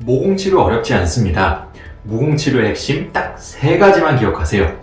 모공치료 어렵지 않습니다. 모공치료의 핵심 딱 3가지만 기억하세요.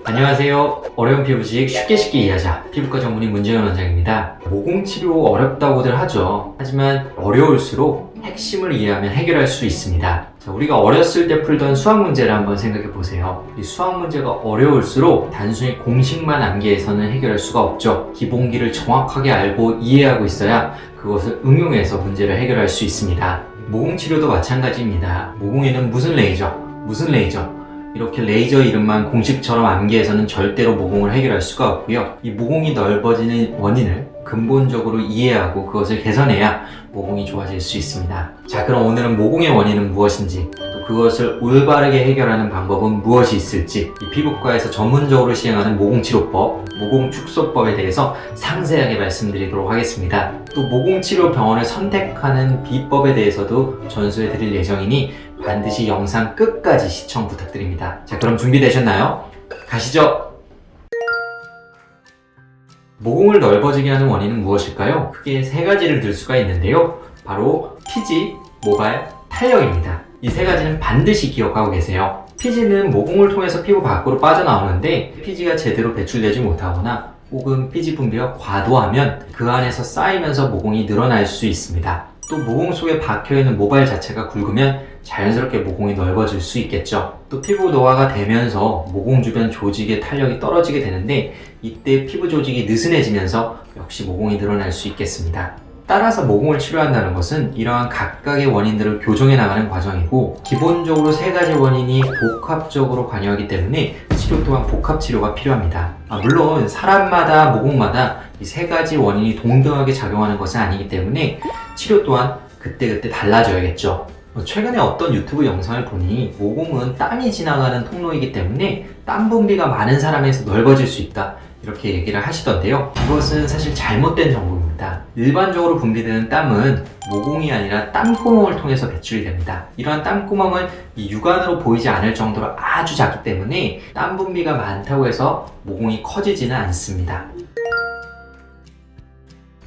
안녕하세요. 어려운 피부식 쉽게 이해하자 피부과 전문의 문재현 원장입니다. 모공치료 어렵다고들 하죠. 하지만 어려울수록 핵심을 이해하면 해결할 수 있습니다. 자, 우리가 어렸을 때 풀던 수학 문제를 한번 생각해 보세요. 이 수학 문제가 어려울수록 단순히 공식만 암기해서는 해결할 수가 없죠. 기본기를 정확하게 알고 이해하고 있어야 그것을 응용해서 문제를 해결할 수 있습니다. 모공치료도 마찬가지입니다. 모공에는 무슨 레이저 이렇게 레이저 이름만 공식처럼 암기해서는 절대로 모공을 해결할 수가 없고요. 이 모공이 넓어지는 원인을 근본적으로 이해하고 그것을 개선해야 모공이 좋아질 수 있습니다. 자, 그럼 오늘은 모공의 원인은 무엇인지, 또 그것을 올바르게 해결하는 방법은 무엇이 있을지, 이 피부과에서 전문적으로 시행하는 모공치료법, 모공축소법에 대해서 상세하게 말씀드리도록 하겠습니다. 또 모공치료 병원을 선택하는 비법에 대해서도 전수해 드릴 예정이니 반드시 영상 끝까지 시청 부탁드립니다. 자, 그럼 준비되셨나요? 가시죠! 모공을 넓어지게 하는 원인은 무엇일까요? 크게 3가지를 들 수가 있는데요. 바로 피지, 모발, 탄력입니다. 이 3가지는 반드시 기억하고 계세요. 피지는 모공을 통해서 피부 밖으로 빠져나오는데 피지가 제대로 배출되지 못하거나 혹은 피지 분비가 과도하면 그 안에서 쌓이면서 모공이 늘어날 수 있습니다. 또 모공 속에 박혀있는 모발 자체가 굵으면 자연스럽게 모공이 넓어질 수 있겠죠. 또 피부 노화가 되면서 모공 주변 조직의 탄력이 떨어지게 되는데 이때 피부 조직이 느슨해지면서 역시 모공이 늘어날 수 있겠습니다. 따라서 모공을 치료한다는 것은 이러한 각각의 원인들을 교정해 나가는 과정이고 기본적으로 3가지 원인이 복합적으로 관여하기 때문에 치료 또한 복합치료가 필요합니다. 물론 사람마다 모공마다 이 3가지 원인이 동등하게 작용하는 것은 아니기 때문에 치료 또한 그때그때 달라져야겠죠. 최근에 어떤 유튜브 영상을 보니 모공은 땀이 지나가는 통로이기 때문에 땀 분비가 많은 사람에서 넓어질 수 있다 이렇게 얘기를 하시던데요. 이것은 사실 잘못된 정보입니다. 일반적으로 분비되는 땀은 모공이 아니라 땀구멍을 통해서 배출이 됩니다. 이러한 땀구멍은 이 육안으로 보이지 않을 정도로 아주 작기 때문에 땀 분비가 많다고 해서 모공이 커지지는 않습니다.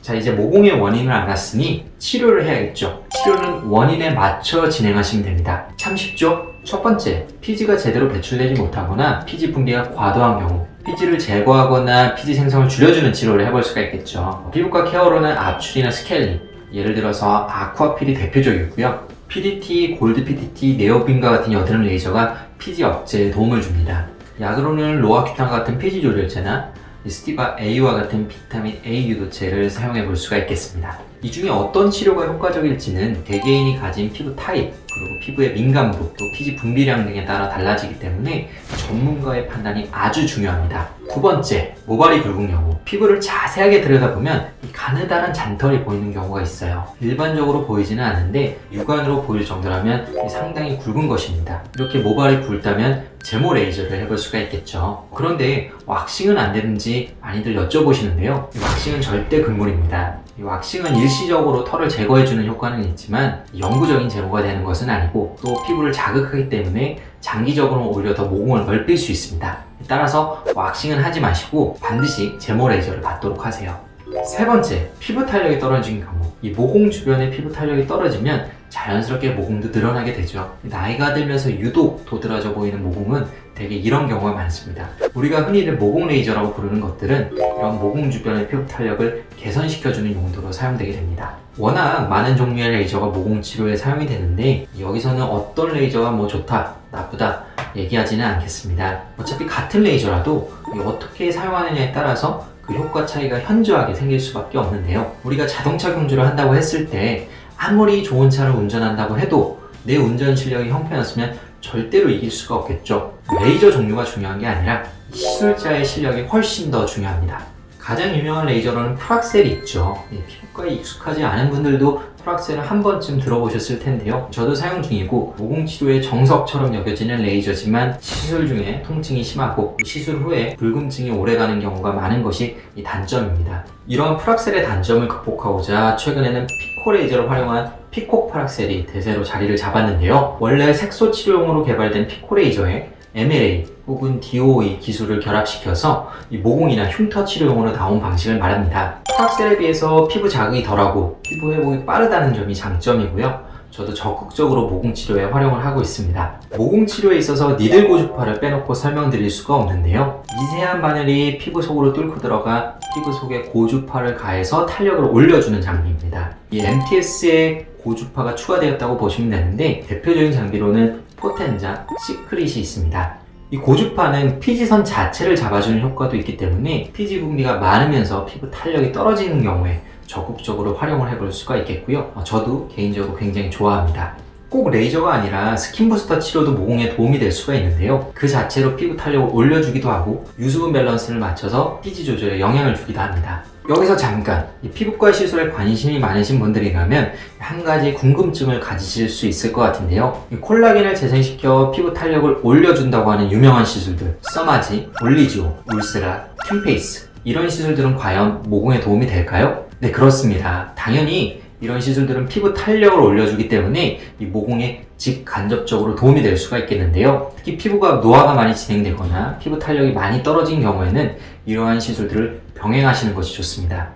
자, 이제 모공의 원인을 알았으니 치료를 해야겠죠. 치료는 원인에 맞춰 진행하시면 됩니다. 참 쉽죠? 첫 번째, 피지가 제대로 배출되지 못하거나 피지 분비가 과도한 경우 피지를 제거하거나 피지 생성을 줄여주는 치료를 해볼 수가 있겠죠. 피부과 케어로는 압출이나 스케일링, 예를 들어서 아쿠아필이 대표적이고요. PDT, 골드 PDT, 네오빔과 같은 여드름 레이저가 피지 억제에 도움을 줍니다. 약으로는 로아큐탄 같은 피지 조절제나 스티바 A와 같은 비타민 A 유도체를 사용해 볼 수가 있겠습니다. 이 중에 어떤 치료가 효과적일지는 개개인이 가진 피부 타입, 그리고 피부의 민감도, 또 피지 분비량 등에 따라 달라지기 때문에 전문가의 판단이 아주 중요합니다. 두 번째, 모발이 굵은 경우 피부를 자세하게 들여다보면 이 가느다란 잔털이 보이는 경우가 있어요. 일반적으로 보이지는 않는데 육안으로 보일 정도라면 상당히 굵은 것입니다. 이렇게 모발이 굵다면 제모 레이저를 해볼 수가 있겠죠. 그런데 왁싱은 안 되는지 많이들 여쭤보시는데요. 이 왁싱은 절대 금물입니다. 이 왁싱은 일시적으로 털을 제거해주는 효과는 있지만 영구적인 제모가 되는 것은 아니고 또 피부를 자극하기 때문에 장기적으로는 오히려 더 모공을 넓힐 수 있습니다. 따라서 왁싱은 하지 마시고 반드시 제모 레이저를 받도록 하세요. 세 번째, 피부 탄력이 떨어진 경우 이 모공 주변의 피부 탄력이 떨어지면 자연스럽게 모공도 늘어나게 되죠. 나이가 들면서 유독 도드라져 보이는 모공은 대개 이런 경우가 많습니다. 우리가 흔히들 모공 레이저라고 부르는 것들은 이런 모공 주변의 피부 탄력을 개선시켜주는 용도로 사용되게 됩니다. 워낙 많은 종류의 레이저가 모공 치료에 사용이 되는데 여기서는 어떤 레이저가 뭐 좋다, 나쁘다 얘기하지는 않겠습니다. 어차피 같은 레이저라도 어떻게 사용하느냐에 따라서 그 효과 차이가 현저하게 생길 수밖에 없는데요. 우리가 자동차 경주를 한다고 했을 때 아무리 좋은 차를 운전한다고 해도 내 운전 실력이 형편없으면 절대로 이길 수가 없겠죠. 레이저 종류가 중요한 게 아니라 시술자의 실력이 훨씬 더 중요합니다. 가장 유명한 레이저로는 프락셀이 있죠. 피부과에 익숙하지 않은 분들도 프락셀을 한 번쯤 들어보셨을 텐데요. 저도 사용 중이고 모공치료의 정석처럼 여겨지는 레이저지만 시술 중에 통증이 심하고 시술 후에 붉음증이 오래가는 경우가 많은 것이 이 단점입니다. 이러한 프락셀의 단점을 극복하고자 최근에는 피코 레이저를 활용한 피코 프락셀이 대세로 자리를 잡았는데요. 원래 색소 치료용으로 개발된 피코 레이저에 MLA 혹은 DOE 기술을 결합시켜서 이 모공이나 흉터 치료용으로 나온 방식을 말합니다. 프락셀에 비해서 피부 자극이 덜하고 피부 회복이 빠르다는 점이 장점이고요. 저도 적극적으로 모공 치료에 활용을 하고 있습니다. 모공 치료에 있어서 니들 고주파를 빼놓고 설명드릴 수가 없는데요. 미세한 바늘이 피부 속으로 뚫고 들어가 피부 속에 고주파를 가해서 탄력을 올려주는 장비입니다. 이 MTS에 고주파가 추가되었다고 보시면 되는데 대표적인 장비로는 포텐자, 시크릿이 있습니다. 이 고주파는 피지선 자체를 잡아주는 효과도 있기 때문에 피지 분비가 많으면서 피부 탄력이 떨어지는 경우에 적극적으로 활용을 해볼 수가 있겠고요. 저도 개인적으로 굉장히 좋아합니다. 꼭 레이저가 아니라 스킨 부스터 치료도 모공에 도움이 될 수가 있는데요. 그 자체로 피부 탄력을 올려주기도 하고 유수분 밸런스를 맞춰서 피지 조절에 영향을 주기도 합니다. 여기서 잠깐 이 피부과 시술에 관심이 많으신 분들이라면 한 가지 궁금증을 가지실 수 있을 것 같은데요. 이 콜라겐을 재생시켜 피부 탄력을 올려준다고 하는 유명한 시술들, 써마지, 올리지오, 울세라, 튠페이스 이런 시술들은 과연 모공에 도움이 될까요? 네, 그렇습니다. 당연히 이런 시술들은 피부 탄력을 올려주기 때문에 이 모공에 직간접적으로 도움이 될 수가 있겠는데요. 특히 피부가 노화가 많이 진행되거나 피부 탄력이 많이 떨어진 경우에는 이러한 시술들을 병행하시는 것이 좋습니다.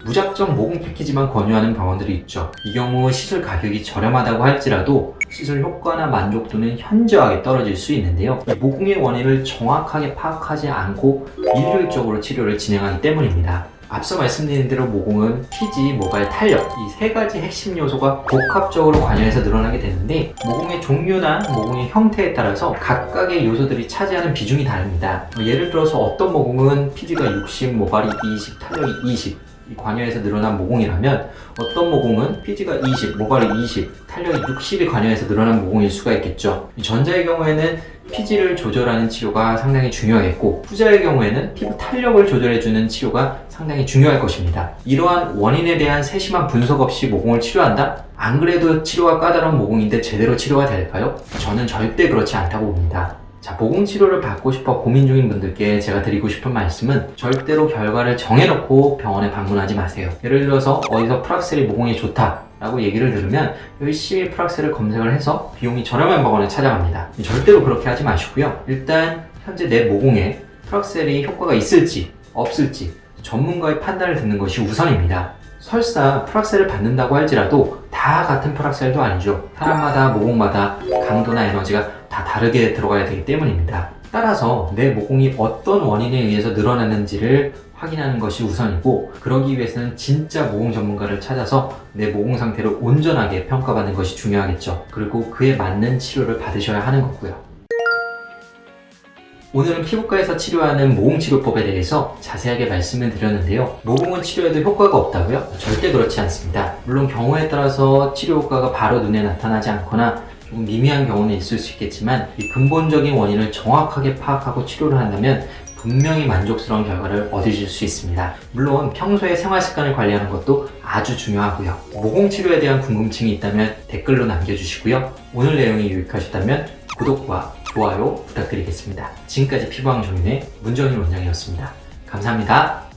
무작정 모공 패키지만 권유하는 병원들이 있죠. 이 경우 시술 가격이 저렴하다고 할지라도 시술 효과나 만족도는 현저하게 떨어질 수 있는데요. 이 모공의 원인을 정확하게 파악하지 않고 일률적으로 치료를 진행하기 때문입니다. 앞서 말씀드린 대로 모공은 피지, 모발, 탄력 이 세 가지 핵심 요소가 복합적으로 관여해서 늘어나게 되는데 모공의 종류나 모공의 형태에 따라서 각각의 요소들이 차지하는 비중이 다릅니다. 예를 들어서 어떤 모공은 피지가 60, 모발이 20, 탄력이 20 관여해서 늘어난 모공이라면 어떤 모공은 피지가 20, 모발이 20, 탄력이 60이 관여해서 늘어난 모공일 수가 있겠죠. 전자의 경우에는 피지를 조절하는 치료가 상당히 중요하겠고 후자의 경우에는 피부 탄력을 조절해주는 치료가 상당히 중요할 것입니다. 이러한 원인에 대한 세심한 분석 없이 모공을 치료한다? 안 그래도 치료가 까다로운 모공인데 제대로 치료가 될까요? 저는 절대 그렇지 않다고 봅니다. 자, 모공 치료를 받고 싶어 고민 중인 분들께 제가 드리고 싶은 말씀은 절대로 결과를 정해놓고 병원에 방문하지 마세요. 예를 들어서 어디서 프락셀이 모공에 좋다 라고 얘기를 들으면 열심히 프락셀을 검색을 해서 비용이 저렴한 병원에 찾아갑니다. 절대로 그렇게 하지 마시고요. 일단 현재 내 모공에 프락셀이 효과가 있을지 없을지 전문가의 판단을 듣는 것이 우선입니다. 설사 프락셀을 받는다고 할지라도 다 같은 프락셀도 아니죠. 사람마다 모공마다 강도나 에너지가 다 다르게 들어가야 되기 때문입니다. 따라서 내 모공이 어떤 원인에 의해서 늘어났는지를 확인하는 것이 우선이고 그러기 위해서는 진짜 모공 전문가를 찾아서 내 모공 상태를 온전하게 평가받는 것이 중요하겠죠. 그리고 그에 맞는 치료를 받으셔야 하는 거고요. 오늘은 피부과에서 치료하는 모공치료법에 대해서 자세하게 말씀을 드렸는데요. 모공은 치료해도 효과가 없다고요? 절대 그렇지 않습니다. 물론 경우에 따라서 치료 효과가 바로 눈에 나타나지 않거나 조금 미미한 경우는 있을 수 있겠지만 이 근본적인 원인을 정확하게 파악하고 치료를 한다면 분명히 만족스러운 결과를 얻으실 수 있습니다. 물론 평소에 생활 습관을 관리하는 것도 아주 중요하고요. 모공 치료에 대한 궁금증이 있다면 댓글로 남겨주시고요. 오늘 내용이 유익하셨다면 구독과 좋아요 부탁드리겠습니다. 지금까지 피부왕 정인의 문정인 원장이었습니다. 감사합니다.